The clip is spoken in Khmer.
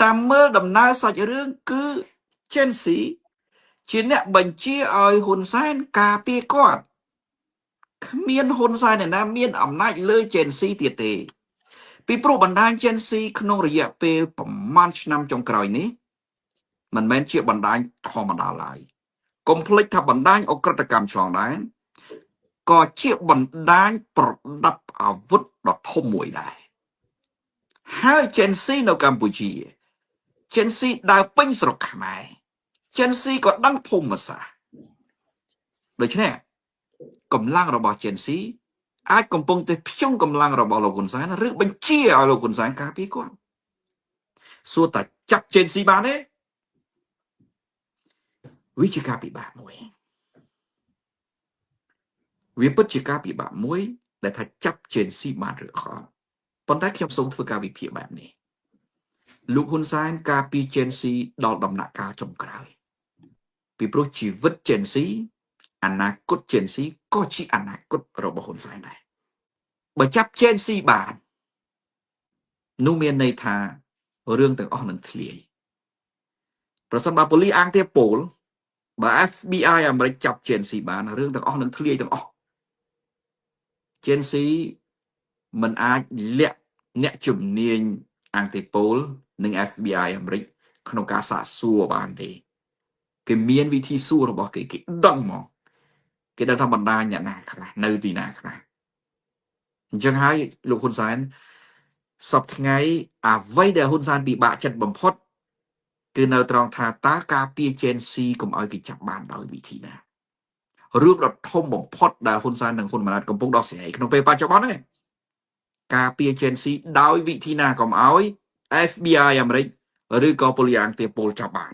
តាមមើលដំណើរសាច់រឿងគឺ Gen Z ជាអ្នកបញ្ជាឲ្យហ៊ុនសែនការពារគាត់គ្មានហ៊ុនសែនណាមានអំណាចលើ Gen Z ទៀតទេពីព្រោះបណ្ដាញ Gen Z ក្នុងរយៈពេលប្រមាណឆ្នាំចុងក្រោយនេះមិនមែនជាបណ្ដាញធម្មតាឡើយកុំភ្លេចថាបណ្ដាញអក្រិតកម្មឆ្លងដែនក៏ជាបណ្ដាញប្រដាប់អាវុធដ៏ធំមួយដែរហើយ Gen Z នៅកម្ពុជា Gen Z ដើរពេញស្រុកខ្មែរ Gen Z ក៏ដឹងភូមិសាស្ត្រដូច្នេះកម្លាំងរបស់ Gen Z អាចកំពុងតែភ្ជង់កម្លាំងរបស់លោកហ៊ុនសែនឬបញ្ជាឲ្យលោកហ៊ុនសែនការពារគាត់សួរតែចាប់ Gen Z បានទេវាជាការពិបាកមួយវាពិតជាការពិបាកមួយដែលថាចាប់ Gen Z បានឬអត់ប៉ុន្តែខ្ញុំសូមធ្វើការវិភាគបែបនេះលោកហ៊ុនសែនការពារ Gen Z ដល់ដំណាក់កាលចុងក្រោយពីព្រោះជីវិត Gen Z អនាគត Gen Z ក៏ជាអនាគតរបស់ហ៊ុនសែនដែរបើចាប់ Gen Z បាននោះមានន័យថារឿងទាំងអស់នឹងធ្លាយប្រសិនបើប៉ូលីសអង្គទាពលបើ FBI អាមេរិកចាប់ Gen Z បានរឿងទាំងអស់នឹងធ្លាយទាំងអស់ Gen Z មិនអាចលាក់អ្នកជំនាញអង្គទាពលនិង FBI អាមេរិកក្នុងការសាកសួរបានទេគេមានវិធីសួររបស់គេដឹងមកគេដឹងថាបណ្ដាញអ្នកណាខ្លះនៅទីណាខ្លះអញ្ចឹងហើយលោកហ៊ុនសែនសពថ្ងៃអ្វីដែលហ៊ុនសែនពិបាកចិត្តបំផុតគឺនៅត្រង់ថាតើការពារ Gen Z កុំឲ្យគេចាប់បានដោយវិធីណារឿងដ៏ធំបំផុតដែលហ៊ុនសែននិងហ៊ុនម៉ាណែតកំពុងដោះស្រាយក្នុងពេលបច្ចុប្បន្ននេះការពារ Gen Z ដោយវិធីណាកុំឲ្យ FBI អាមេរិកឬក៏ប៉ូលីសអង្គទាពលចាប់បាន